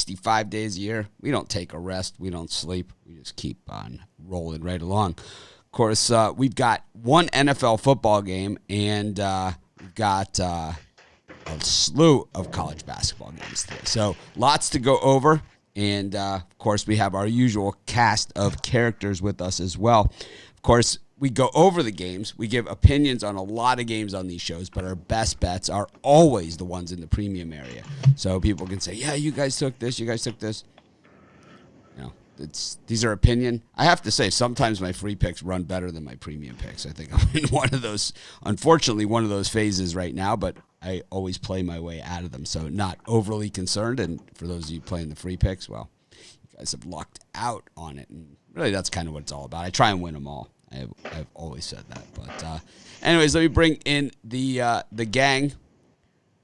365 days a year. We don't take a rest. We don't sleep. We just keep on rolling right along. Of course, we've got one NFL football game, and we've got a slew of college basketball games today. So lots to go over. And, of course, we have our usual cast of characters with us as well. Of course, we go over the games. We give opinions on a lot of games on these shows, but our best bets are always the ones in the premium area. So people can say, yeah, you guys took this, you guys took this. You know, these are opinion. I have to say, sometimes my free picks run better than my premium picks. I think I'm in one of those phases right now, but I always play my way out of them, so not overly concerned. And for those of you playing the free picks, well, you guys have lucked out on it. And really, that's kind of what it's all about. I try and win them all. I've always said that. But anyways, let me bring in the gang.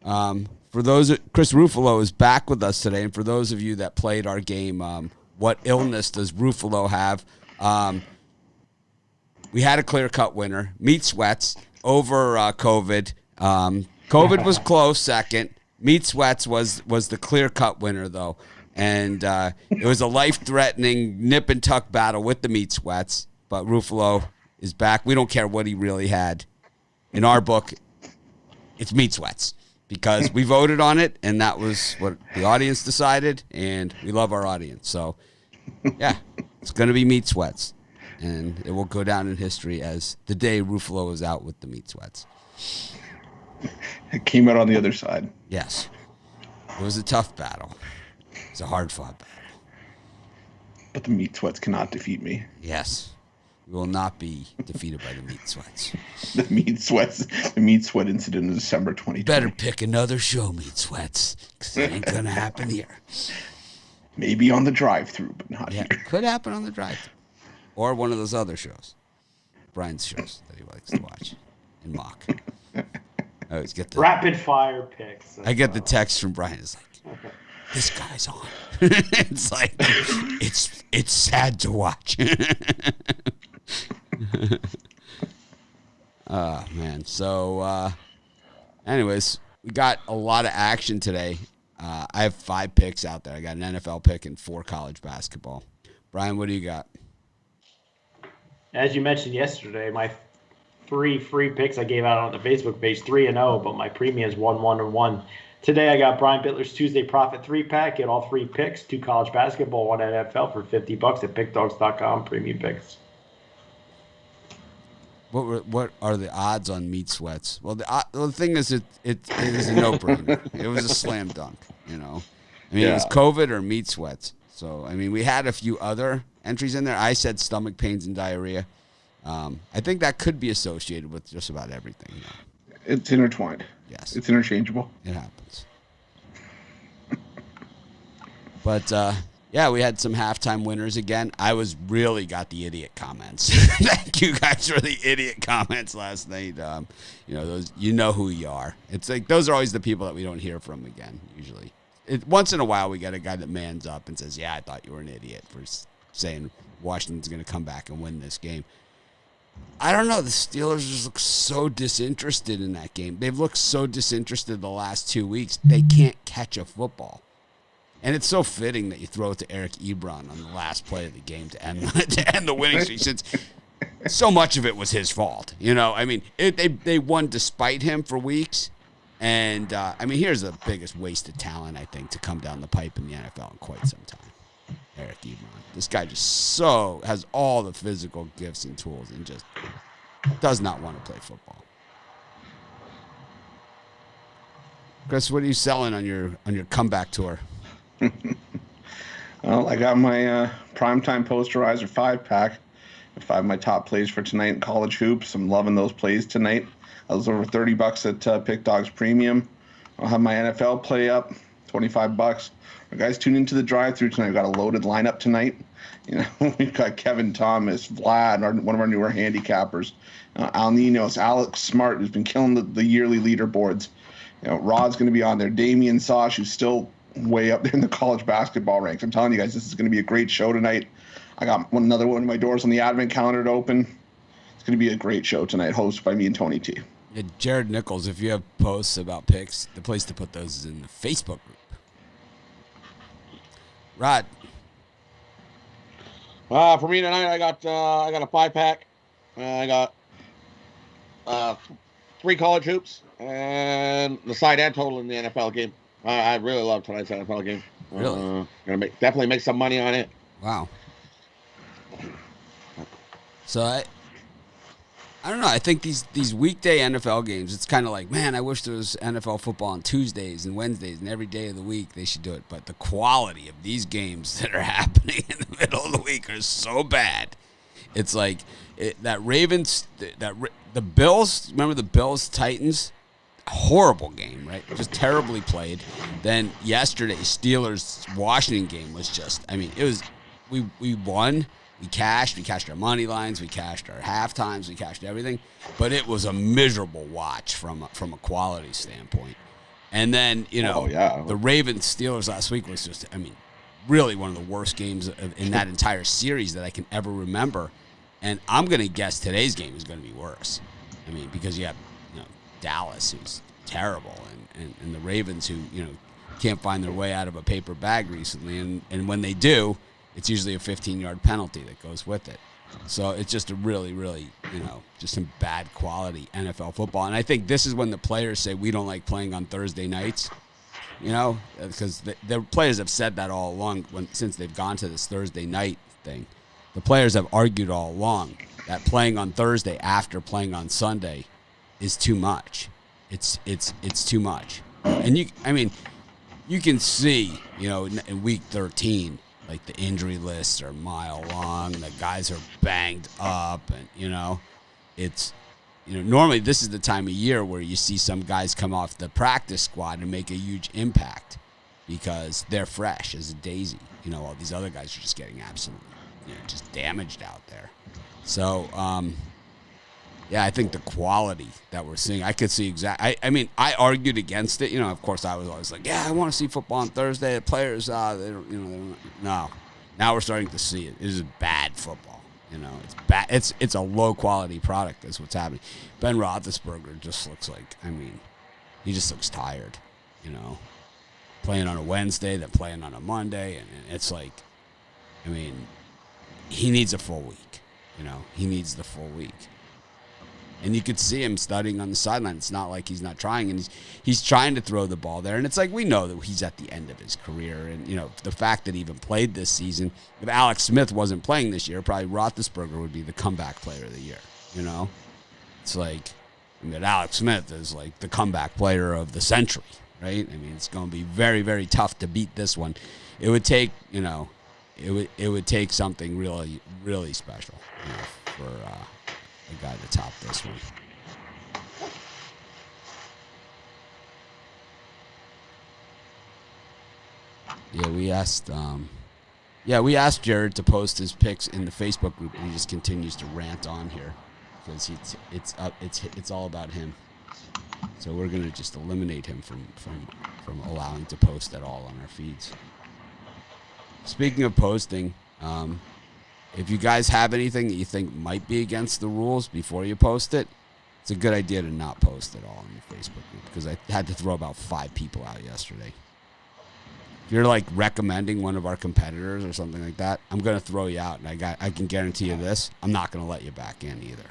For those, Chris Ruffalo is back with us today. And for those of you that played our game, what illness does Ruffalo have? We had a clear-cut winner. Meat Sweats over COVID. COVID was close second. Meat Sweats was the clear-cut winner, though. And it was a life-threatening nip-and-tuck battle with the Meat Sweats. But Ruffalo is back. We don't care what he really had. In our book, it's Meat Sweats because we voted on it, and that was what the audience decided, and we love our audience. So, yeah, it's going to be Meat Sweats, and it will go down in history as the day Ruffalo was out with the Meat Sweats. It came out on the other side. Yes. It was a tough battle. It was a hard-fought battle. But the Meat Sweats cannot defeat me. Yes. We will not be defeated by the Meat Sweats. The Meat Sweat incident in December 2020. Better pick another show, Meat Sweats, because it ain't going to happen here. Maybe on the drive-thru, but not here. Could happen on the drive-thru. Or one of those other shows. Brian's shows that he likes to watch and mock. I always get the rapid-fire picks. I get the text from Brian. It's like, this guy's on. It's like, it's sad to watch. Oh, man. So, anyways, we got a lot of action today. I have 5 picks out there. I got an NFL pick and 4 college basketball. Brian, what do you got? As you mentioned yesterday, my 3 free picks I gave out on the Facebook page, 3-0, but my premium is 1-1-1. Today I got Brian Bitler's Tuesday Profit 3-pack. Get all 3 picks, 2 college basketball, 1 NFL for $50 at pickdogs.com, premium picks. What are the odds on Meat Sweats? Well, the thing is, it is a no-brainer. It was a slam dunk, you know. I mean, It was COVID or Meat Sweats. So, I mean, we had a few other entries in there. I said stomach pains and diarrhea. I think that could be associated with just about everything. You know? It's intertwined. Yes. It's interchangeable. It happens. But, yeah, we had some halftime winners again. I really got the idiot comments. Thank you guys for the idiot comments last night. You know, those, you know who you are. It's like those are always the people that we don't hear from again, usually. Once in a while, we get a guy that mans up and says, yeah, I thought you were an idiot for saying Washington's going to come back and win this game. I don't know. The Steelers just look so disinterested in that game. They've looked so disinterested the last 2 weeks. They can't catch a football. And it's so fitting that you throw it to Eric Ebron on the last play of the game to end the winning streak. Since so much of it was his fault. You know, I mean, they won despite him for weeks. And, I mean, here's the biggest waste of talent, I think, to come down the pipe in the NFL in quite some time. Eric Ebron. This guy just has all the physical gifts and tools and just does not want to play football. Chris, what are you selling on your comeback tour? Well, I got my primetime posterizer 5-pack. 5 of my top plays for tonight in college hoops. I'm loving those plays tonight. I was over $30 at Pick Dogs Premium. I'll have my NFL play up, $25. Our guys, tune into the drive-thru tonight. We've got a loaded lineup tonight. You know, we've got Kevin Thomas, Vlad, one of our newer handicappers, Al Ninos, Alex Smart, who's been killing the yearly leaderboards. You know, Rod's going to be on there. Damian Sosh, who's still way up there in the college basketball ranks. I'm telling you guys, this is going to be a great show tonight. I got another one of my doors on the advent calendar to open. It's going to be a great show tonight, hosted by me and Tony T. Yeah, Jared Nichols, if you have posts about picks, the place to put those is in the Facebook group. Rod. For me tonight, I got a 5-pack. I got 3 college hoops and the side and total in the NFL game. I really love tonight's NFL game. Really? Gonna definitely make some money on it. Wow. So I don't know. I think these weekday NFL games, it's kind of like, man, I wish there was NFL football on Tuesdays and Wednesdays and every day of the week they should do it. But the quality of these games that are happening in the middle of the week are so bad. It's like that Ravens, the Bills. Remember the Bills Titans? Horrible game, right? Just terribly played. Then yesterday's Steelers Washington game was just. I mean, it was. We won. We cashed our money lines, we cashed our halftimes, we cashed everything, but it was a miserable watch from a quality standpoint. And then, the Ravens Steelers last week was just, I mean, really one of the worst games in that entire series that I can ever remember. And I'm going to guess today's game is going to be worse. I mean, because you have, Dallas, who's terrible, and the Ravens, who, can't find their way out of a paper bag recently. And when they do, it's usually a 15-yard penalty that goes with it. So it's just a really, really, just some bad quality NFL football. And I think this is when the players say we don't like playing on Thursday nights, because the players have said that all along since they've gone to this Thursday night thing. The players have argued all along that playing on Thursday after playing on Sunday is too much. It's too much. And you can see, in week 13, like the injury lists are a mile long. The guys are banged up, and it's normally this is the time of year where you see some guys come off the practice squad and make a huge impact because they're fresh as a daisy. All these other guys are just getting absolutely just damaged out there. So I think the quality that we're seeing, I could see I I argued against it. Of course, I was always like, yeah, I want to see football on Thursday. The players, no. Now we're starting to see it. It is bad football. It's bad. It's a low quality product. That's what's happening. Ben Roethlisberger just looks like, he just looks tired. Playing on a Wednesday, then playing on a Monday, and it's like, he needs a full week. He needs the full week. And you could see him studying on the sideline. It's not like he's not trying, and he's trying to throw the ball there. And it's like we know that he's at the end of his career. And, the fact that he even played this season, if Alex Smith wasn't playing this year, probably Roethlisberger would be the comeback player of the year, It's like, Alex Smith is like the comeback player of the century, right? It's going to be very, very tough to beat this one. It would take, it would take something really, really special, for a guy to top this one. We asked Jared to post his picks in the Facebook group, and he just continues to rant on here because it's all about him. So we're gonna just eliminate him from allowing to post at all on our feeds. Speaking of posting, if you guys have anything that you think might be against the rules before you post it, it's a good idea to not post it all in the Facebook group because I had to throw about 5 people out yesterday. If you're like recommending one of our competitors or something like that, I'm going to throw you out, and I can guarantee you this, I'm not going to let you back in either.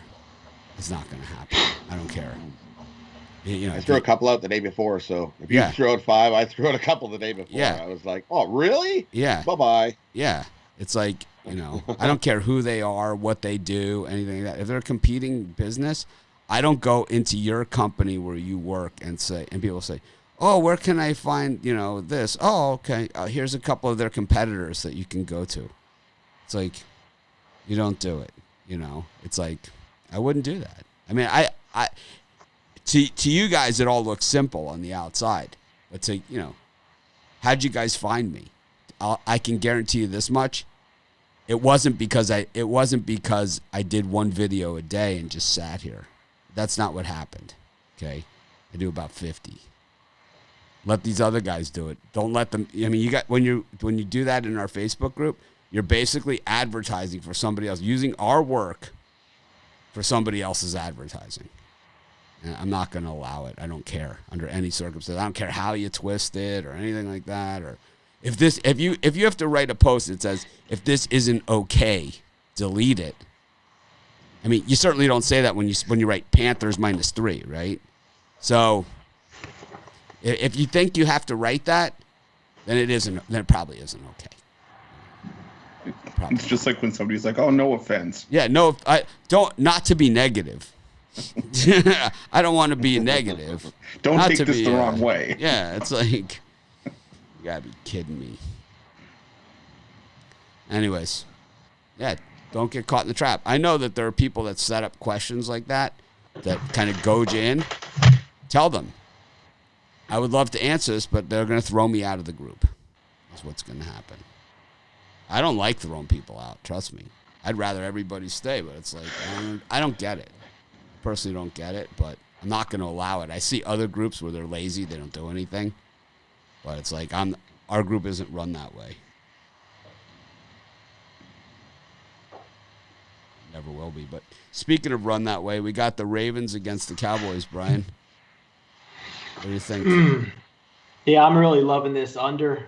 It's not going to happen. I don't care. I threw a couple out the day before, so if you threw out 5, I threw out a couple the day before. Yeah. I was like, oh, really? Yeah. Bye-bye. Yeah. It's like, I don't care who they are, what they do, anything like that. If they're competing business, I don't go into your company where you work and people say, oh, where can I find, this? Oh, okay. Here's a couple of their competitors that you can go to. It's like, you don't do it, It's like, I wouldn't do that. To you guys, it all looks simple on the outside. But how'd you guys find me? I can guarantee you this much. It wasn't because I did one video a day and just sat here. That's not what happened. Okay? I do about 50. Let these other guys do it. Don't let them. When you do that in our Facebook group, you're basically advertising for somebody else, using our work for somebody else's advertising. And I'm not going to allow it. I don't care under any circumstance. I don't care how you twist it or anything like that. Or if you have to write a post that says, if this isn't okay, delete it. I mean, you certainly don't say that when you write Panthers -3, right? So if you think you have to write that, then it probably isn't okay. It's just like when somebody's like, "Oh, no offense." Yeah, no, not to be negative. I don't want to be negative. Don't take this the wrong way. Yeah, it's like, you gotta be kidding me. Anyways, yeah, don't get caught in the trap. I know that there are people that set up questions like that kind of goad you in. Tell them, I would love to answer this, but they're going to throw me out of the group. That's what's going to happen. I don't like throwing people out, trust me. I'd rather everybody stay, but it's like, I don't get it. I personally don't get it, but I'm not going to allow it. I see other groups where they're lazy, they don't do anything. But it's like, our group isn't run that way. Never will be. But speaking of run that way, we got the Ravens against the Cowboys, Brian. What do you think? Yeah, I'm really loving this under.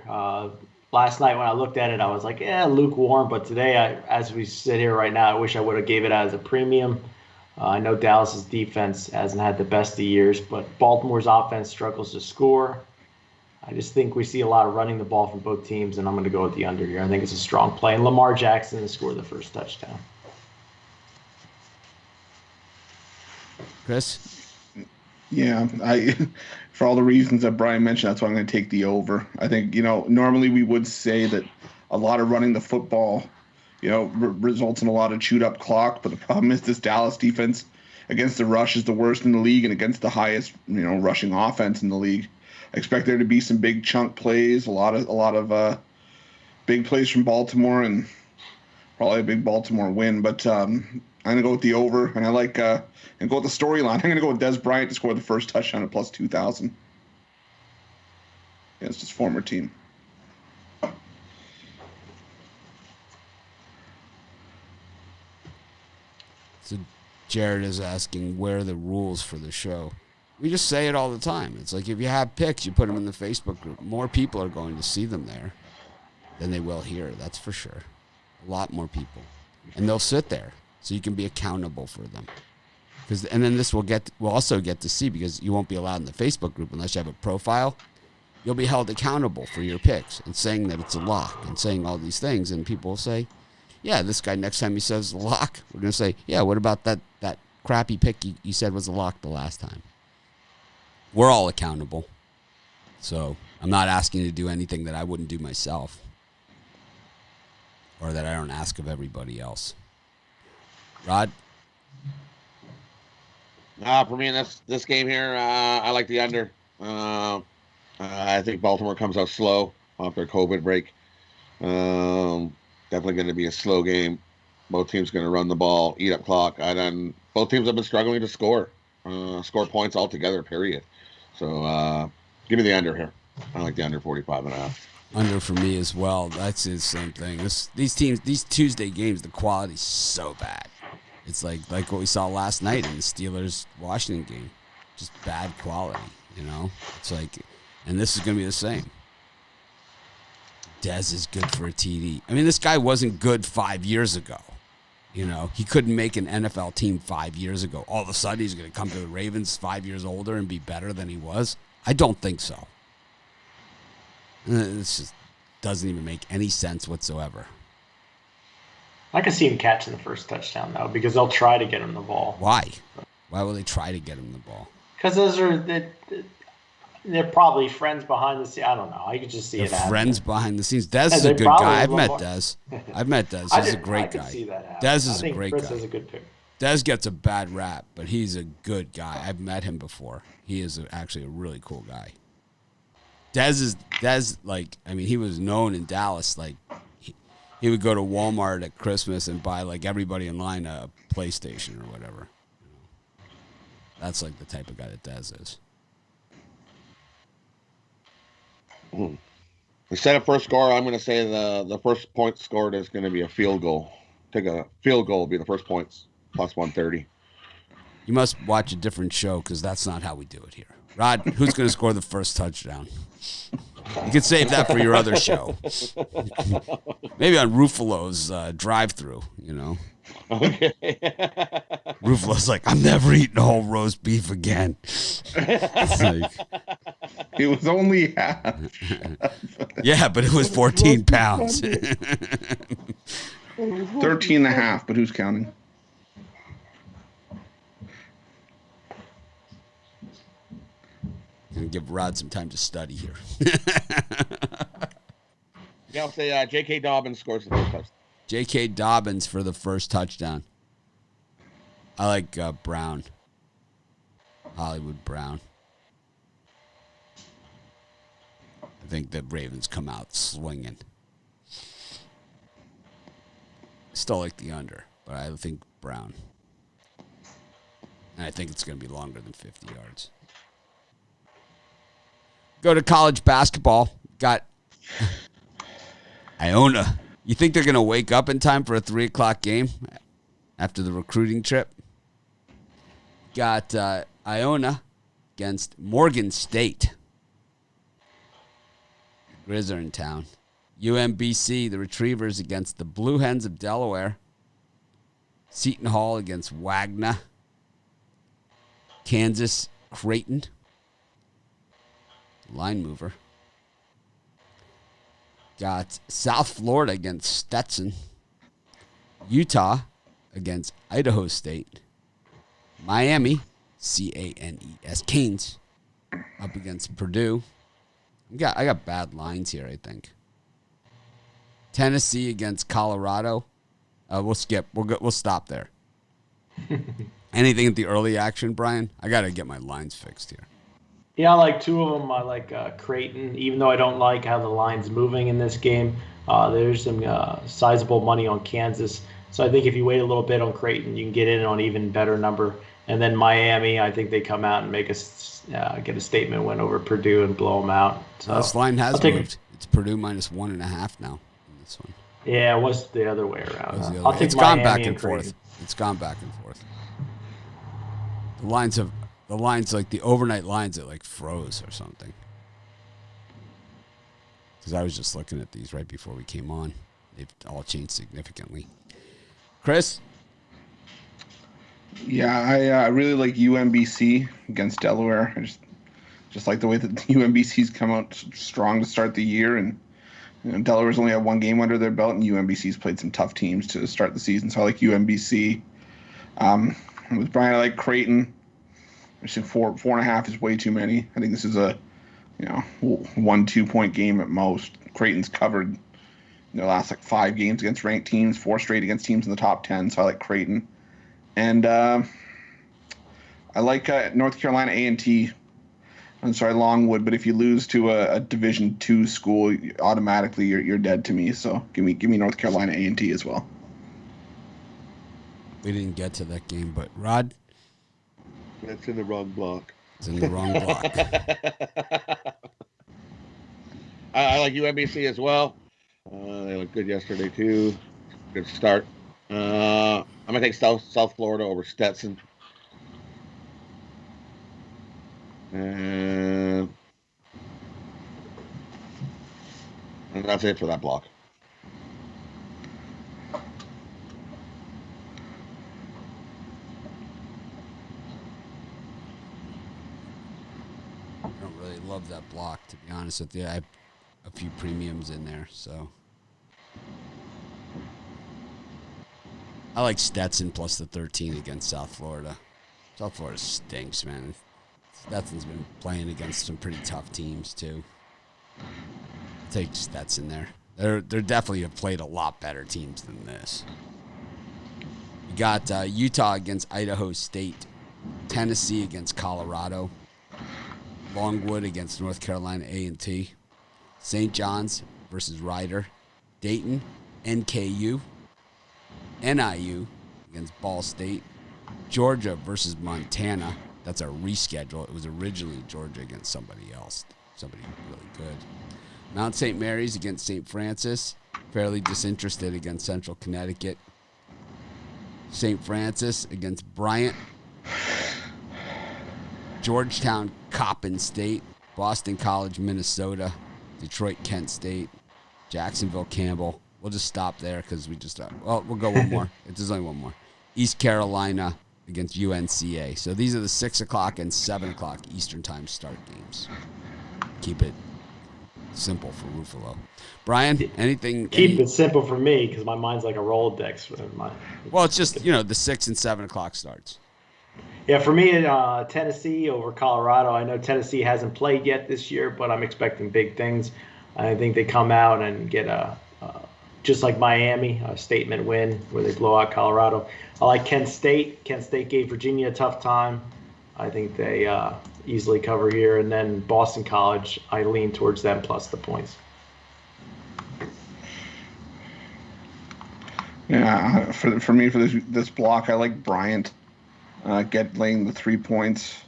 Last night when I looked at it, I was like, yeah, lukewarm. But today, as we sit here right now, I wish I would have gave it as a premium. I know Dallas's defense hasn't had the best of years, but Baltimore's offense struggles to score. I just think we see a lot of running the ball from both teams, and I'm going to go with the under here. I think it's a strong play. And Lamar Jackson has scored the first touchdown. Chris? Yeah, for all the reasons that Brian mentioned, that's why I'm going to take the over. I think, normally we would say that a lot of running the football, results in a lot of chewed up clock. But the problem is this Dallas defense against the rush is the worst in the league and against the highest, rushing offense in the league. I expect there to be some big chunk plays, a lot of big plays from Baltimore, and probably a big Baltimore win. But I'm going to go with the over, and I like and go with the storyline. I'm going to go with Des Bryant to score the first touchdown at plus 2,000 against his former team. So Jared is asking, where are the rules for the show? We just say it all the time. It's like, if you have picks, you put them in the Facebook group. More people are going to see them there than they will here. That's for sure. A lot more people. And they'll sit there, so you can be accountable for them. And then this we'll also get to see, because you won't be allowed in the Facebook group unless you have a profile. You'll be held accountable for your picks and saying that it's a lock and saying all these things. And people will say, yeah, this guy, next time he says lock, we're going to say, yeah, what about that crappy pick you said was a lock the last time? We're all accountable. So I'm not asking you to do anything that I wouldn't do myself or that I don't ask of everybody else. Rod? For me in this game here, I like the under. I think Baltimore comes out slow off their COVID break. Definitely going to be a slow game. Both teams going to run the ball, eat up clock. And then both teams have been struggling to score points altogether, period. So give me the under here. I like the under 45.5. Under for me as well. That's the same thing. These teams, these Tuesday games, the quality's so bad. It's like what we saw last night in the Steelers-Washington game. Just bad quality, It's like, and this is going to be the same. Dez is good for a TD. I mean, this guy wasn't good 5 years ago. He couldn't make an NFL team 5 years ago. All of a sudden, he's going to come to the Ravens 5 years older and be better than he was? I don't think so. This just doesn't even make any sense whatsoever. I can see him catching the first touchdown, though, because they'll try to get him the ball. Why? Why will they try to get him the ball? Because they're probably friends behind the scenes. I don't know. I could just see it happen. Friends behind the scenes. Dez is a good guy. I've met Dez. He's a great guy. Dez is a great guy. Chris is a good pick. Dez gets a bad rap, but he's a good guy. I've met him before. He is actually a really cool guy. Dez, he was known in Dallas. Like, he would go to Walmart at Christmas and buy, like, everybody in line a PlayStation or whatever. That's like the type of guy that Dez is. Instead of first score, I'm going to say the first point scored is going to be a field goal. Take a field goal, be the first points, plus 130. You must watch a different show, because that's not how we do it here. Rod, who's going to score the first touchdown? You can save that for your other show. Maybe on Ruffalo's drive-through, you know. Okay. Ruffalo's like, I'm never eating whole roast beef again. It's like, It was only half. yeah, but it was 14 pounds. 13 and a half, but who's counting? Gonna give Rod some time to study here. Yeah, I'll say J.K. Dobbins scores the first touchdown. J.K. Dobbins for the first touchdown. I like Brown. Hollywood Brown. I think the Ravens come out swinging. Still like the under, but I think Brown. And I think it's going to be longer than 50 yards. Go to college basketball. Got Iona. You think they're going to wake up in time for a 3 o'clock game after the recruiting trip? Got Iona against Morgan State. Grizz are in town. UMBC, the Retrievers against the Blue Hens of Delaware. Seton Hall against Wagner. Kansas, Creighton. Line mover. Got South Florida against Stetson. Utah against Idaho State. Miami, Canes, Canes, up against Purdue. I got bad lines here, I think. Tennessee against Colorado. We'll skip. We'll stop there. Anything at the early action, Brian? I got to get my lines fixed here. Yeah, I like two of them. I like Creighton, even though I don't like how the line's moving in this game. There's some sizable money on Kansas. So I think if you wait a little bit on Creighton, you can get in on even better number. And then Miami, I think they come out and make get a statement win over Purdue and blow them out. So this line has moved. It's Purdue minus 1.5 now in this one. Yeah, it was the other way around. I'll take it's Miami gone back and Creighton. forth. It's gone back and forth. The lines like the overnight lines that like froze or something. Because I was just looking at these right before we came on. They've all changed significantly. Chris? Yeah, I really like UMBC against Delaware. I just like the way that UMBC's come out strong to start the year, and Delaware's only had one game under their belt, and UMBC's played some tough teams to start the season. So I like UMBC. With Brian, I like Creighton. I think 4.5 is way too many. I think this is a 1-2 point game at most. Creighton's covered their last 5 games against ranked teams, 4 straight against teams in the top 10. So I like Creighton. And I like North Carolina A&T. I'm sorry, Longwood, but if you lose to a Division II school, automatically you're dead to me. So give me North Carolina A&T as well. We didn't get to that game, but Rod? That's in the wrong block. It's in the wrong block. I like UMBC as well. They looked good yesterday too. Good start. I'm gonna take South Florida over Stetson. And that's it for that block. I don't really love that block, to be honest with you. I have a few premiums in there, so. I like Stetson plus the 13 against South Florida. South Florida stinks, man. Stetson's been playing against some pretty tough teams, too. I'll take Stetson there. They're definitely have played a lot better teams than this. You got Utah against Idaho State. Tennessee against Colorado. Longwood against North Carolina A&T. St. John's versus Rider. Dayton, NKU. NIU against Ball State. Georgia versus Montana. That's a reschedule. It was originally Georgia against somebody else. Somebody really good. Mount St. Mary's against St. Francis. Fairly disinterested against Central Connecticut. St. Francis against Bryant. Georgetown, Coppin State. Boston College, Minnesota. Detroit, Kent State, Jacksonville, Campbell. We'll just stop there because we'll go one more. There's only one more. East Carolina against UNCA. So these are the 6 o'clock and 7 o'clock Eastern time start games. Keep it simple for Ruffalo. Brian, anything? Keep it simple for me because my mind's like a Rolodex. Well, it's just, the 6 and 7 o'clock starts. Yeah, for me, Tennessee over Colorado. I know Tennessee hasn't played yet this year, but I'm expecting big things. I think they come out and get just like Miami, a statement win where they blow out Colorado. I like Kent State. Kent State gave Virginia a tough time. I think they easily cover here. And then Boston College, I lean towards them plus the points. Yeah, for me, for this block, I like Bryant. Laying the 3 points.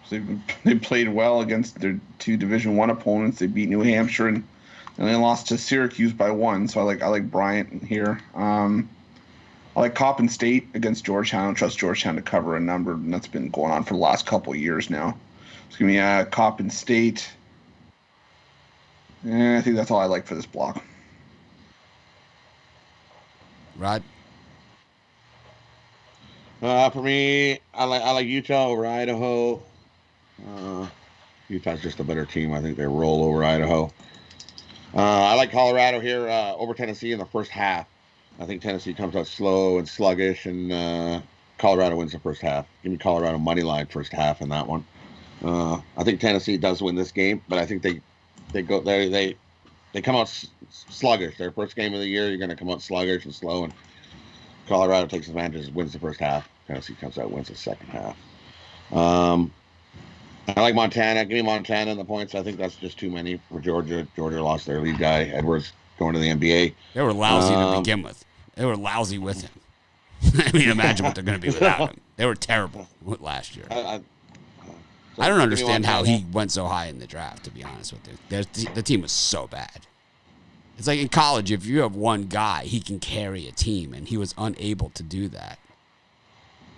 So they played well against their 2 Division I opponents. They beat New Hampshire and they lost to Syracuse by 1. So I like Bryant here. I like Coppin State against Georgetown. I don't trust Georgetown to cover a number, and that's been going on for the last couple of years now. So give me Coppin State. I think that's all I like for this block. Rod? For me, I like Utah over Idaho. Utah's just a better team. I think they roll over Idaho. I like Colorado here over Tennessee in the first half. I think Tennessee comes out slow and sluggish, and Colorado wins the first half. Give me Colorado money line first half in that one. I think Tennessee does win this game, but I think they come out sluggish. Their first game of the year, you're going to come out sluggish and slow, and Colorado takes advantage, wins the first half. Tennessee comes out, wins the second half. I like Montana. Give me Montana in the points. I think that's just too many for Georgia. Georgia lost their lead guy, Edwards, going to the NBA. They were lousy to begin with. They were lousy with him. I mean, imagine what they're going to be without him. They were terrible last year. I don't understand how he went so high in the draft, to be honest with you. The team was so bad. It's like in college, if you have one guy, he can carry a team, and he was unable to do that.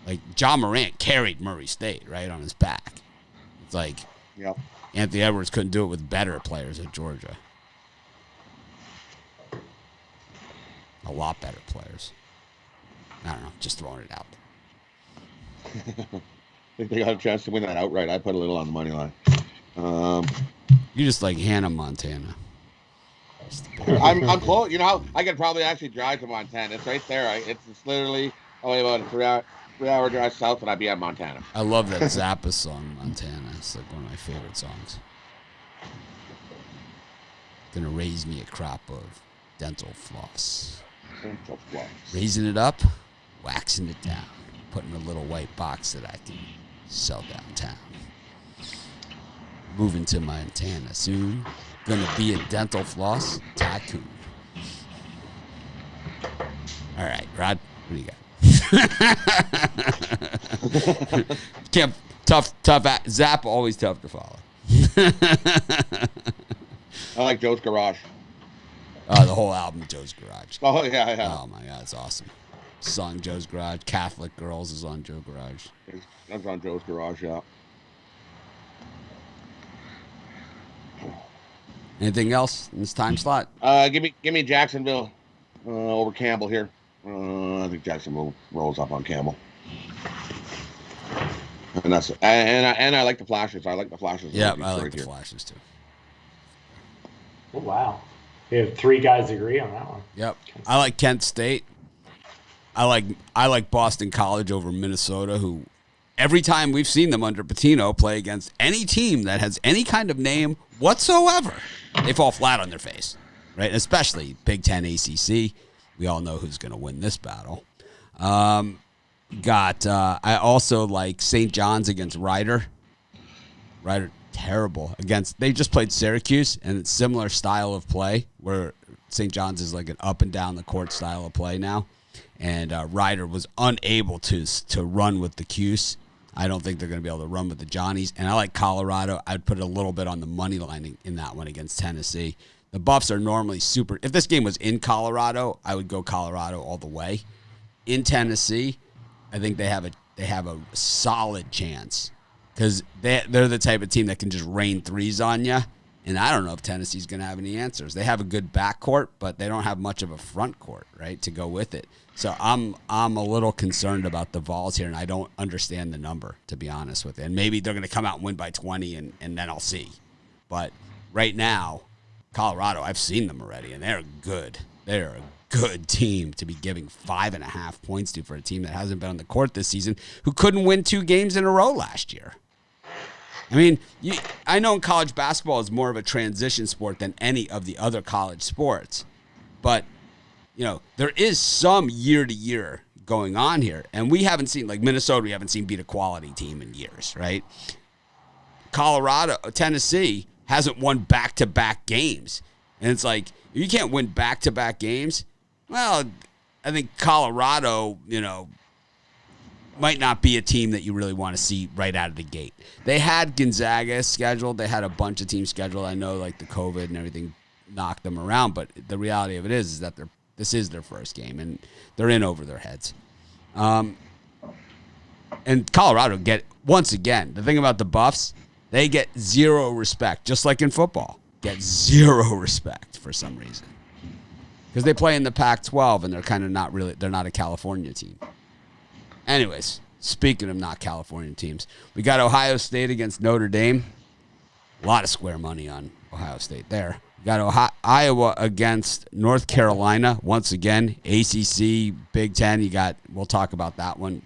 Like, John Morant carried Murray State, right, on his back. It's like Anthony Edwards couldn't do it with better players at Georgia. A lot better players. I don't know, just throwing it out there. I think they got a chance to win that outright. I put a little on the money line. You just like Hannah, Montana. I'm close. You know how I could probably actually drive to Montana. It's right there. It's literally only about a 3-hour drive south, and I'd be at Montana. I love that Zappa song, Montana. It's like one of my favorite songs. Gonna raise me a crop of dental floss. Raising it up, waxing it down, putting a little white box that I can sell downtown. Moving to Montana soon. Gonna be a dental floss tycoon. All right, Rod, what do you got? Tough. Zap always tough to follow. I like Joe's Garage. The whole album, Joe's Garage. Oh yeah. Oh my God, it's awesome. Song Joe's Garage. Catholic Girls is on Joe Garage. That's on Joe's Garage, yeah. Anything else in this time slot? Give me Jacksonville over Campbell here. I think Jacksonville rolls up on Campbell. And that's and I like the flashes. I like the flashes. Yeah, I like the flashes too. Oh wow, we have 3 guys agree on that one. Yep, I like Kent State. I like Boston College over Minnesota, who every time we've seen them under Pitino play against any team that has any kind of name whatsoever, they fall flat on their face, right? Especially Big Ten ACC. We all know who's going to win this battle. I also like St. John's against Rider. Rider, terrible. They just played Syracuse, and it's similar style of play where St. John's is like an up and down the court style of play now. And Rider was unable to run with the Cuse. I don't think they're going to be able to run with the Johnnies. And I like Colorado. I'd put a little bit on the money line in that one against Tennessee. The Buffs are normally super. If this game was in Colorado, I would go Colorado all the way. In Tennessee, I think they have a solid chance because they're the type of team that can just rain threes on you, And I don't know if Tennessee's going to have any answers. They have a good backcourt, but they don't have much of a front court, right, to go with it. So I'm a little concerned about the Vols here, and I don't understand the number, to be honest with you. And maybe they're going to come out and win by 20, and then I'll see. But right now, Colorado, I've seen them already, and they're good. They're a good team to be giving 5.5 points to for a team that hasn't been on the court this season, who couldn't win 2 games in a row last year. I mean, I know in college basketball is more of a transition sport than any of the other college sports, but there is some year-to-year going on here, and we haven't seen, like Minnesota, we haven't seen beat a quality team in years, right? Tennessee hasn't won back-to-back games, and it's like, if you can't win back-to-back games, well, I think Colorado, might not be a team that you really want to see right out of the gate. They had Gonzaga scheduled. They had a bunch of teams scheduled. I know, like, the COVID and everything knocked them around, but the reality of it is that this is their first game, and they're in over their heads. And Colorado once again, the thing about the Buffs, they get zero respect, just like in football. Get zero respect for some reason. Because they play in the Pac-12, and they're kind of they're not a California team. Anyways, speaking of not California teams, we got Ohio State against Notre Dame. A lot of square money on Ohio State there. We got Iowa against North Carolina. Once again, ACC, Big Ten. We'll talk about that one.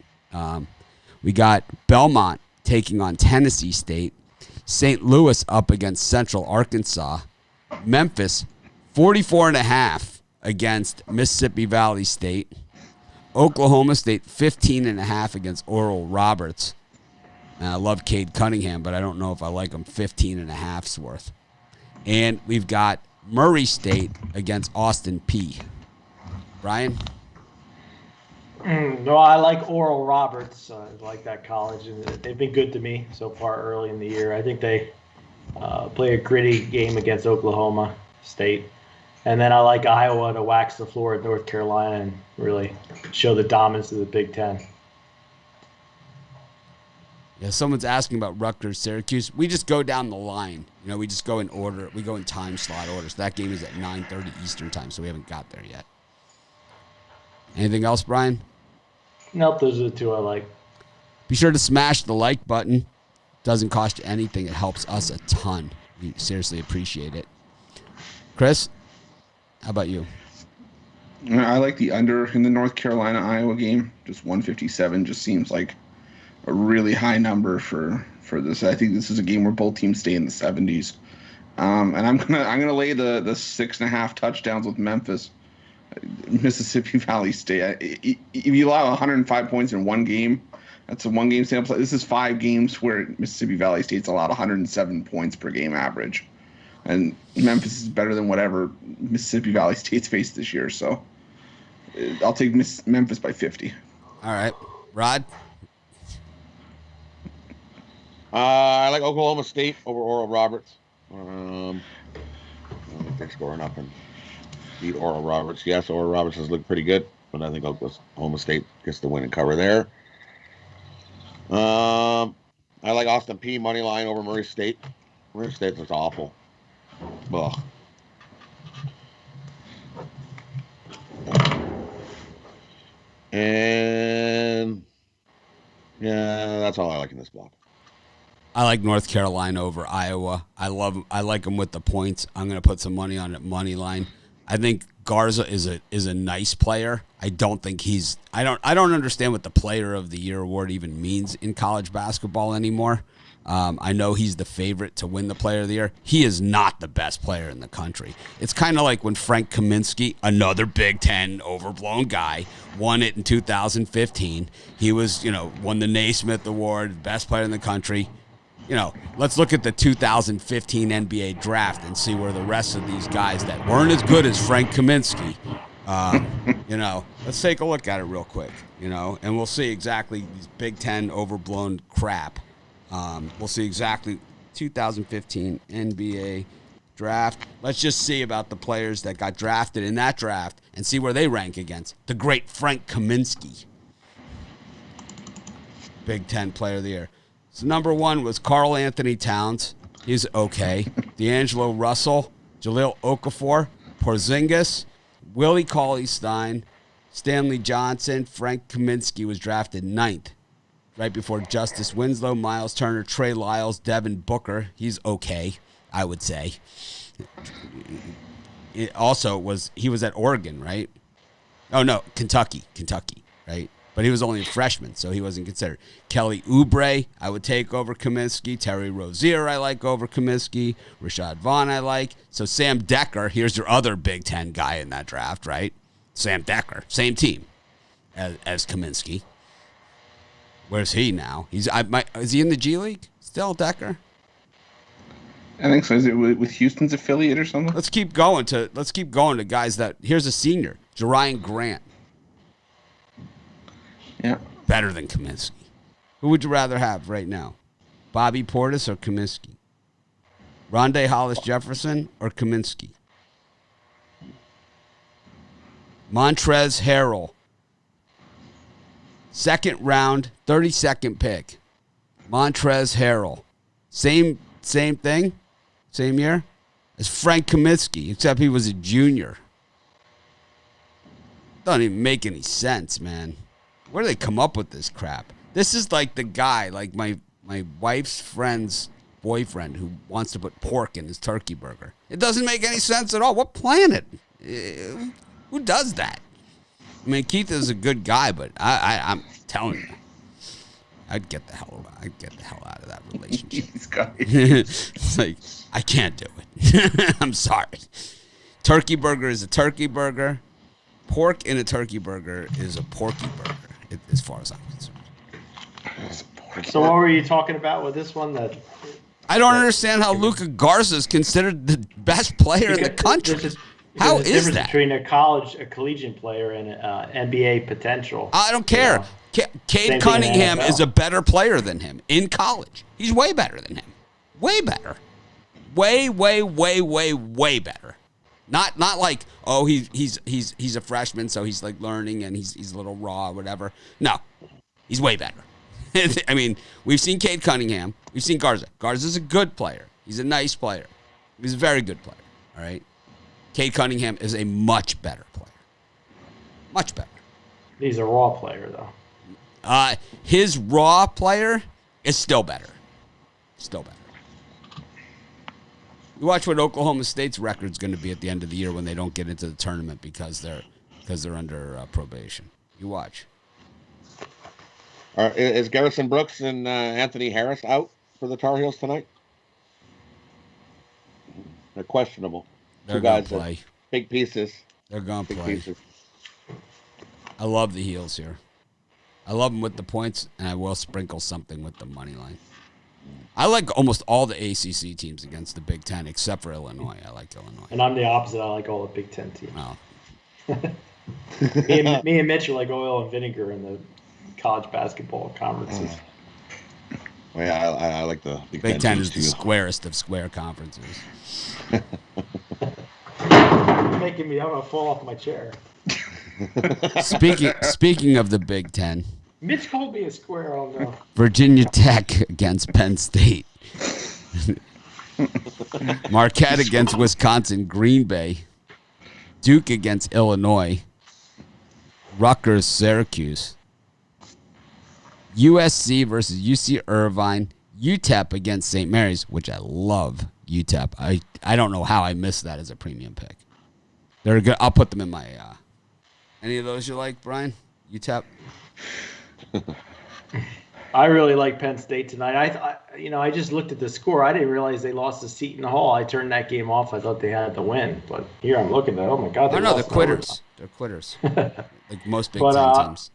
We got Belmont taking on Tennessee State. St. Louis up against Central Arkansas. Memphis, 44.5 against Mississippi Valley State. Oklahoma State, 15.5 against Oral Roberts. And I love Cade Cunningham, but I don't know if I like him 15.5's worth. And we've got Murray State against Austin Peay. Brian? No, I like Oral Roberts. I like that college, and they've been good to me so far early in the year. I think they play a gritty game against Oklahoma State. And then I like Iowa to wax the floor at North Carolina and really show the dominance of the Big Ten. Yeah, someone's asking about Rutgers, Syracuse. We just go down the line. We just go in order. We go in time slot order. So that game is at 9:30 Eastern time, so we haven't got there yet. Anything else, Brian? Nope, those are the two I like. Be sure to smash the like button. Doesn't cost you anything. It helps us a ton. We seriously appreciate it. Chris? How about you? I like the under in the North Carolina-Iowa game. Just 157 just seems like a really high number for this. I think this is a game where both teams stay in the 70s. And I'm gonna lay the 6.5 touchdowns with Memphis. Mississippi Valley State. If you allow 105 points in one game, that's a one-game sample. This is 5 games where Mississippi Valley State's allowed 107 points per game average. And Memphis is better than whatever Mississippi Valley State's faced this year. So I'll take Memphis by 50. All right. Rod? I like Oklahoma State over Oral Roberts. I don't think they're scoring up and beat Oral Roberts. Yes, Oral Roberts has looked pretty good, but I think Oklahoma State gets the win and cover there. I like Austin Peay money line over Murray State. Murray State looks awful. Ugh. And yeah, that's all I like in this block. I like North Carolina over Iowa. I like them with the points. I'm going to put some money on it, money line. I think Garza is a nice player. I don't think I don't understand what the Player of the Year award even means in college basketball anymore. I know he's the favorite to win the Player of the Year. He is not the best player in the country. It's kind of like when Frank Kaminsky, another Big Ten overblown guy, won it in 2015. He was, won the Naismith Award, best player in the country. Let's look at the 2015 NBA draft and see where the rest of these guys that weren't as good as Frank Kaminsky, let's take a look at it real quick, and we'll see exactly these Big Ten overblown crap. We'll see exactly 2015 NBA draft. Let's just see about the players that got drafted in that draft and see where they rank against the great Frank Kaminsky. Big Ten Player of the Year. So number 1 was Karl Anthony Towns. He's okay. D'Angelo Russell, Jaleel Okafor, Porzingis, Willie Cauley-Stein, Stanley Johnson, Frank Kaminsky was drafted 9th. Right before Justice Winslow, Miles Turner, Trey Lyles, Devin Booker. He's okay, I would say. He was at Oregon, right? Oh, no, Kentucky, right? But he was only a freshman, so he wasn't considered. Kelly Oubre, I would take over Kaminsky. Terry Rozier, I like over Kaminsky. Rashad Vaughn, I like. So Sam Decker, here's your other Big Ten guy in that draft, right? Sam Decker, same team as Kaminsky. Where's he now? Is he in the G League still, Decker? I think so. Is it with Houston's affiliate or something? Let's keep going to guys that. Here's a senior, Jerian Grant. Yeah. Better than Kaminsky. Who would you rather have right now? Bobby Portis or Kaminsky? Rondé Hollis Jefferson or Kaminsky? Montrezl Harrell. 2nd round, 32nd pick. Montrezl Harrell. Same thing? Same year? As Frank Kaminsky, except he was a junior. Doesn't even make any sense, man. Where do they come up with this crap? This is like the guy, like my wife's friend's boyfriend who wants to put pork in his turkey burger. It doesn't make any sense at all. What planet? Who does that? I mean, Keith is a good guy, but I'm telling you, I'd get the hell out of that relationship. It's like, I can't do it. I'm sorry. Turkey burger is a turkey burger. Pork in a turkey burger is a porky burger, as far as I'm concerned. So what were you talking about with this one? I don't understand how Luka Garza is considered the best player in the country. How is difference that? Between a collegiate player and NBA potential. I don't care. Cade Cunningham is a better player than him in college. He's way better than him. Way better. Way better. Not like, oh, he's a freshman, so he's like learning and he's a little raw or whatever. No, he's way better. I mean, we've seen Cade Cunningham. We've seen Garza. Garza's a good player. He's a nice player. He's a very good player. All right. Cade Cunningham is a much better player. Much better. He's a raw player, though. His raw player is still better. Still better. You watch what Oklahoma State's record's going to be at the end of the year when they don't get into the tournament because they're under probation. You watch. Is Garrison Brooks and Anthony Harris out for the Tar Heels tonight? They're questionable. They're Two guys gonna play. Big pieces. They're going to Big play. pieces. I love the Heels here. I love them with the points, and I will sprinkle something with the money line. I like almost all the ACC teams against the Big Ten, except for Illinois. I like Illinois. And I'm the opposite. I like all the Big Ten teams. Oh. me and Mitch are like oil and vinegar in the college basketball conferences. Well, yeah, I like the Big Ten is the squarest of square conferences. You're making me, I'm going to fall off my chair. Speaking of the Big Ten, Mitch called me a square, I'll go. Virginia Tech against Penn State. Marquette against Wisconsin, Green Bay. Duke against Illinois. Rutgers, Syracuse. USC versus UC Irvine. UTEP against St. Mary's, which I love UTEP. I don't know how I missed that as a premium pick. They're good. I'll put them in my. Any of those you like, Brian? UTEP. I really like Penn State tonight. I just looked at the score. I didn't realize they lost to Seton Hall. I turned that game off. I thought they had the win, but here I'm looking at. Oh my God! They're quitters. They're quitters. Like most Big Ten teams.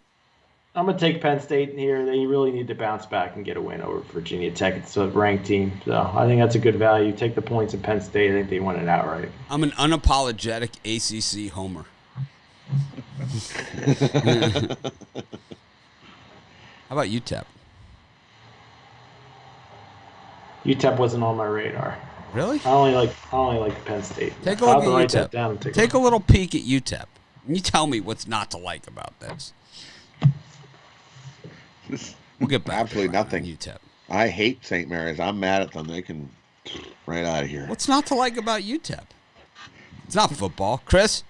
I'm gonna take Penn State here. They really need to bounce back and get a win over Virginia Tech. It's a ranked team, so I think that's a good value. Take the points in Penn State. I think they win it outright. I'm an unapologetic ACC homer. How about UTEP? UTEP wasn't on my radar. Really? I only like Penn State. Take a look at write UTEP. that down. Take a little peek at UTEP. And you tell me what's not to like about this. We'll get back. Absolutely to nothing. UTEP. I hate St. Mary's. I'm mad at them. They can Right out of here. What's not to like about UTEP? It's not football. Chris?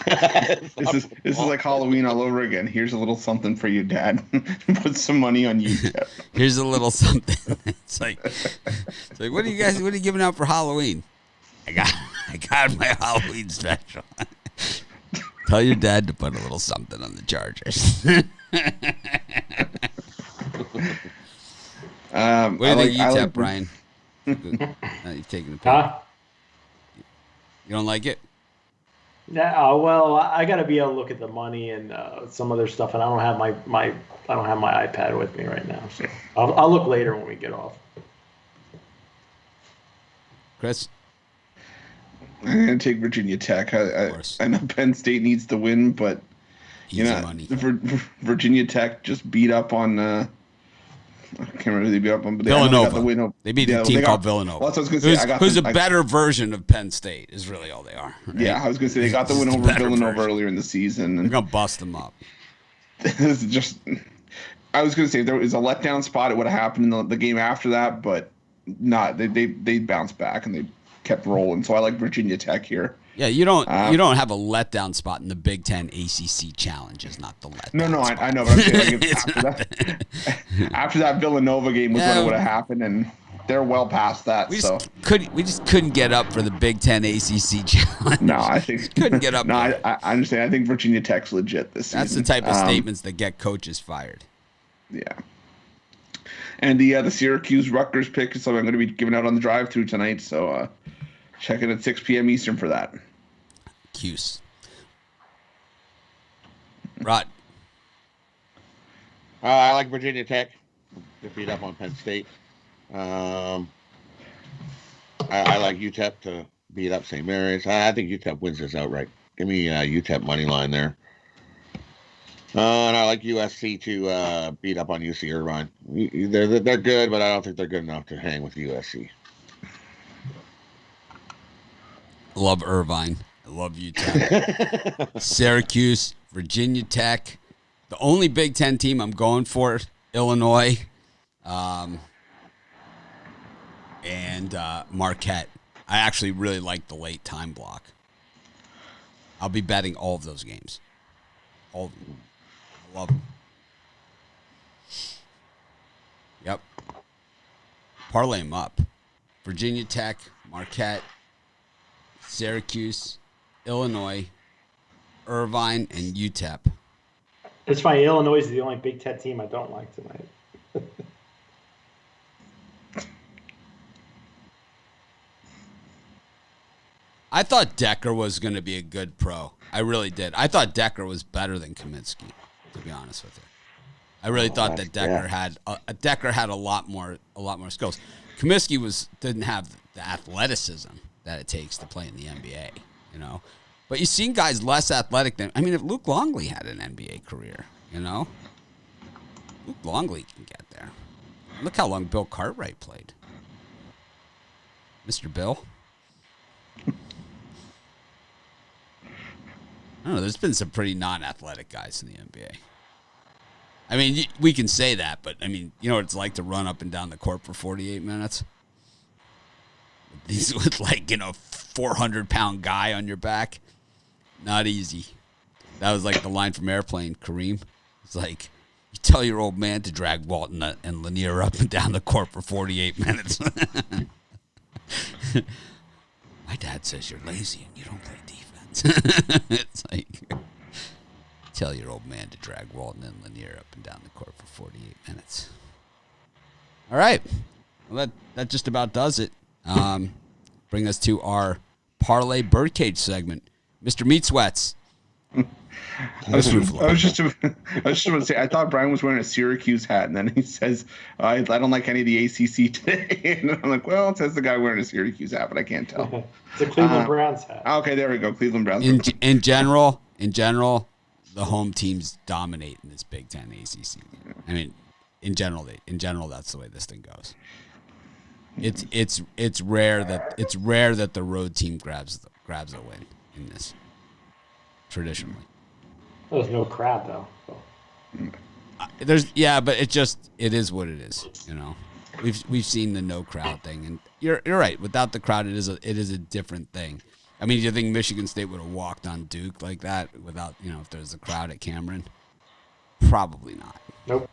This is like Halloween all over again. Here's a little something for you, Dad. Put some money on UTEP. Here's a little something. It's like what are you giving out for Halloween? I got my Halloween special. Tell your dad to put a little something on the Chargers. What do you think, UTEP, Brian? You taking the pick? Huh? You don't like it? No, well, I got to be able to look at the money and some other stuff, and I don't have my iPad with me right now, so I'll look later when we get off. Chris? I'm gonna take Virginia Tech. I know Penn State needs to win, but Money. Virginia Tech just beat up on. I can't remember who they beat up on, but Villanova. They beat a team called Villanova. Well, that's what I was gonna say. Who's a better version of Penn State is really all they are. Right? Yeah, I was gonna say they got the win over Villanova earlier in the season. They're gonna bust them up. This is just. I was gonna say if there was a letdown spot, it would have happened in the game after that, but not. They bounced back and they kept rolling. So I like Virginia Tech here. Yeah, you don't have a letdown spot in the Big Ten ACC Challenge. Is not the letdown. No, I know, but I'm saying like after that Villanova game was when it would have happened, and they're well past that. We just couldn't get up for the Big Ten ACC Challenge. No, I think couldn't get up. No, I understand. I think Virginia Tech's legit this season. That's the type of statements that get coaches fired. Yeah. And the Syracuse Rutgers pick is something I'm going to be giving out on the drive-through tonight. So check it at 6 p.m. Eastern for that. Cuse. Rod. I like Virginia Tech to beat up on Penn State. I like UTEP to beat up St. Mary's. I think UTEP wins this outright. Give me UTEP money line there. And I like USC to beat up on UC Irvine. They're good, but I don't think they're good enough to hang with USC. Love Irvine. I love UTEP. Syracuse, Virginia Tech. The only Big Ten team I'm going for, Illinois, and Marquette. I actually really like the late time block. I'll be betting all of those games. All of them. I love them. Yep. Parlay them up. Virginia Tech, Marquette, Syracuse, Illinois, Irvine, and UTEP. It's funny. Illinois is the only Big Ten team I don't like tonight. I thought Decker was going to be a good pro. I really did. I thought Decker was better than Kaminsky, to be honest with you. I really thought that Decker had a lot more skills. Kaminsky didn't have the athleticism that it takes to play in the NBA, you know. But you've seen guys less athletic than, if Luke Longley had an NBA career, you know. Luke Longley can get there. Look how long Bill Cartwright played. Mr. Bill. I don't know. There's been some pretty non-athletic guys in the NBA. We can say that, but, you know what it's like to run up and down the court for 48 minutes? These with 400-pound guy on your back. Not easy. That was like the line from Airplane, Kareem. It's like, you tell your old man to drag Walton and Lanier up and down the court for 48 minutes. My dad says you're lazy and you don't play defense. It's like, tell your old man to drag Walton and Lanier up and down the court for 48 minutes. All right. Well, that just about does it. Bring us to our Parlay Birdcage segment. Mr. Meat Sweats. I was just about to say, I thought Brian was wearing a Syracuse hat, and then he says, I don't like any of the ACC today. And I'm like, well, it says the guy wearing a Syracuse hat, but I can't tell. It's a Cleveland Browns hat. Okay, there we go. Cleveland Browns. In general, the home teams dominate in this Big Ten ACC. In general, that's the way this thing goes. It's rare that the road team grabs a win in this. Traditionally, there's no crowd though. So. But it is what it is, you know. we've seen the no crowd thing, and you're right. Without the crowd, it is a different thing. I mean, do you think Michigan State would have walked on Duke like that without, if there's a crowd at Cameron? Probably not. Nope.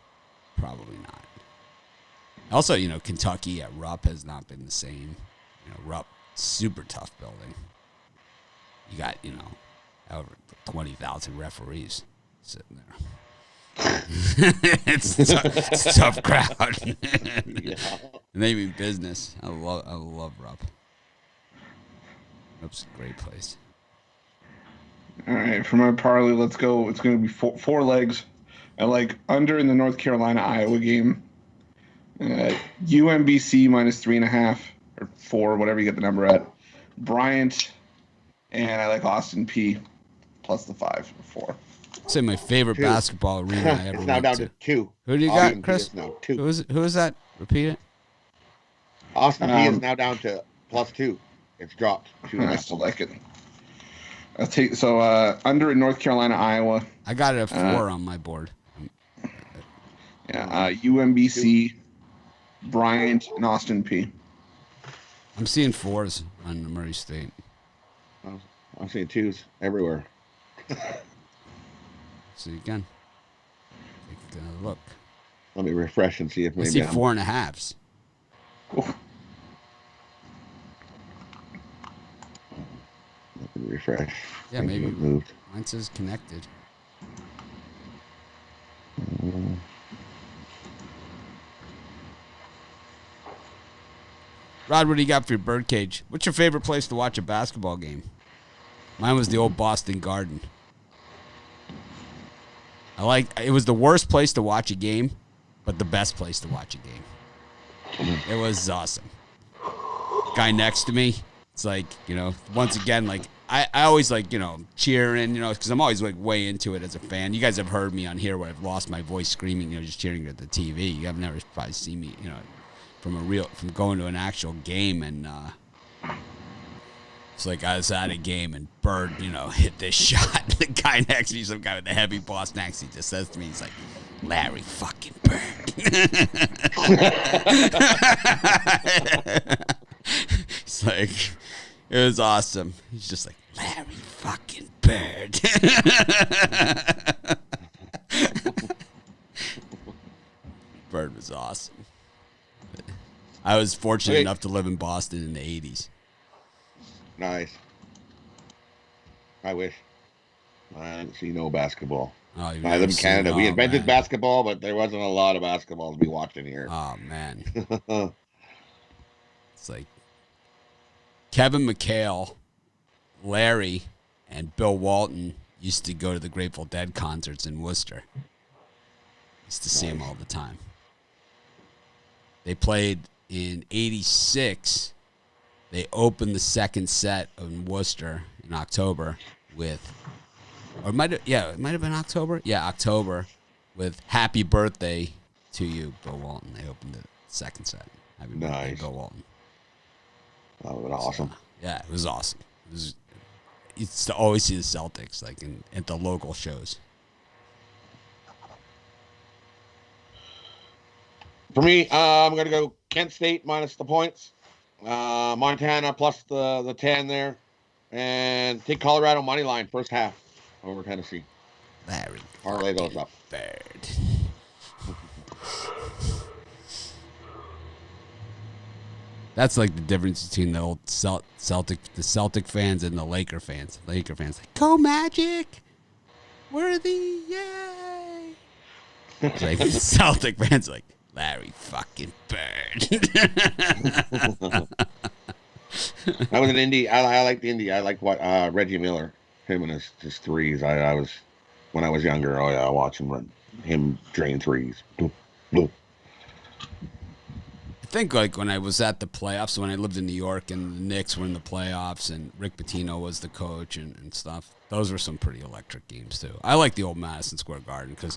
Probably not. Also, Kentucky at Rupp has not been the same. Rupp, super tough building. You got, over 20,000 referees sitting there. it's a tough crowd. Yeah. And they mean business. I love Rupp. Rupp's a great place. All right, for my parlay, let's go. It's going to be four legs. I like under in the North Carolina-Iowa game. UMBC -3.5 or 4, whatever you get the number at. Bryant, and I like Austin P plus the 5 or 4. I'd say my favorite basketball arena I ever It's now went down to. to 2. Who do you Austin got, Chris? P is now 2. Who is that? Repeat it. Austin P is now down to +2. It's dropped 2.5. I still like it. I'll take under in North Carolina, Iowa. I got it at 4 on my board. Yeah, UMBC, Bryant, and Austin P. I'm seeing 4s on Murray State. I'm seeing 2s everywhere. See again. Take a look. Let me refresh and see if I maybe see I'm 4.5s. Oh, Let me refresh. Yeah, Things maybe have moved. mine says connected. Rod, what do you got for your birdcage? What's your favorite place to watch a basketball game? Mine was the old Boston Garden. It was the worst place to watch a game, but the best place to watch a game. It was awesome. Guy next to me, it's like, once again, like, I always like, cheering, because I'm always like way into it as a fan. You guys have heard me on here where I've lost my voice screaming, just cheering at the TV. You have never probably seen me, from going to an actual game, and it's like I was at a game and Bird, hit this shot. The guy next to me, some guy with the heavy boss next to me, just says to me, he's like, Larry fucking Bird. It's like, it was awesome. He's just like, Larry fucking Bird. Bird was awesome. I was fortunate enough to live in Boston in the 80s. Nice. I wish. I didn't see no basketball. Oh, I live in Canada. We invented basketball, but there wasn't a lot of basketball to be watching here. Oh, man. It's like Kevin McHale, Larry, and Bill Walton used to go to the Grateful Dead concerts in Worcester. Used to see them all the time. They played in 86. They opened the second set in Worcester in October with, it might have been October. Yeah, October with "Happy Birthday to You," Bill Walton. They opened the second set. Happy birthday, Bill Walton. That was awesome. Yeah, it was awesome. It's to always see the Celtics like at the local shows. For me, I'm going to go Kent State minus the points. Montana plus the 10 there. And take Colorado money line first half over Tennessee. Larry. Parlay those up. Bird. That's like the difference between the old Celtic fans and the Laker fans. Laker fans like, go Magic! Worthy, yay! Like the Celtic fans like, Larry fucking Bird. I was an Indy. I like the Indy. I like what Reggie Miller, him and his threes. I was when I was younger. Oh yeah, I watched him drain threes. I think like when I was at the playoffs, when I lived in New York and the Knicks were in the playoffs and Rick Pitino was the coach and stuff, those were some pretty electric games too. I like the old Madison Square Garden because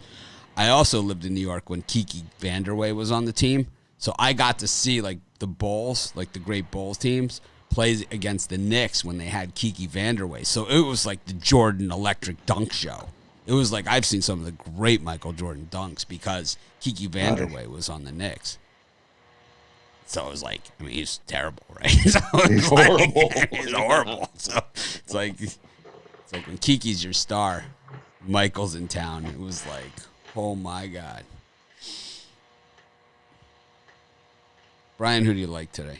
I also lived in New York when Kiki Vanderway was on the team. So I got to see like the Bulls, like the great Bulls teams, play against the Knicks when they had Kiki Vanderway. So it was like the Jordan electric dunk show. It was like I've seen some of the great Michael Jordan dunks because Kiki Vanderway was on the Knicks. So it was like, I mean, he's terrible, right? So He's horrible. He's horrible. So it's like when Kiki's your star, Michael's in town. It was like, oh my God. Brian, who do you like today?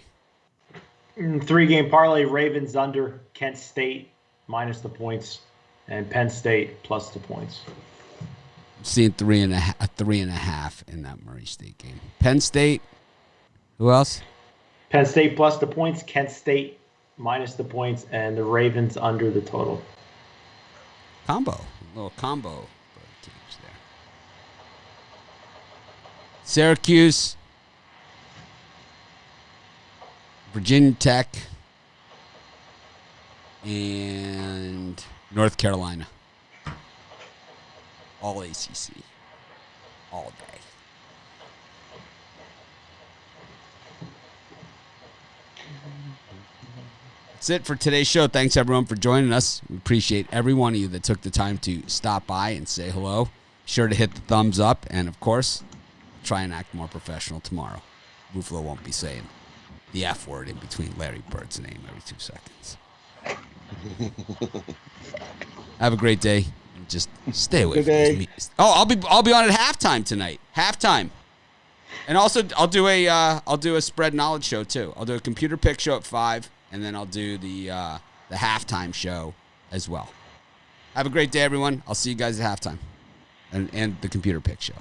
3-game parlay: Ravens under, Kent State minus the points, and Penn State plus the points. I'm seeing 3.5 in that Murray State game. Penn State. Who else? Penn State plus the points, Kent State minus the points, and the Ravens under the total. A little combo teams there. Syracuse, Virginia Tech, and North Carolina. All ACC. All day. That's it for today's show. Thanks, everyone, for joining us. We appreciate every one of you that took the time to stop by and say hello. Be sure to hit the thumbs up. And, of course, try and act more professional tomorrow. Ruffalo won't be saying the F word in between Larry Bird's name every 2 seconds. Have a great day. And just stay away from those meetings. Oh, I'll be on at halftime tonight. Halftime. And also, I'll do a spread knowledge show, too. I'll do a computer pick show at 5. And then I'll do the halftime show as well. Have a great day, everyone. I'll see you guys at halftime and the computer pick show.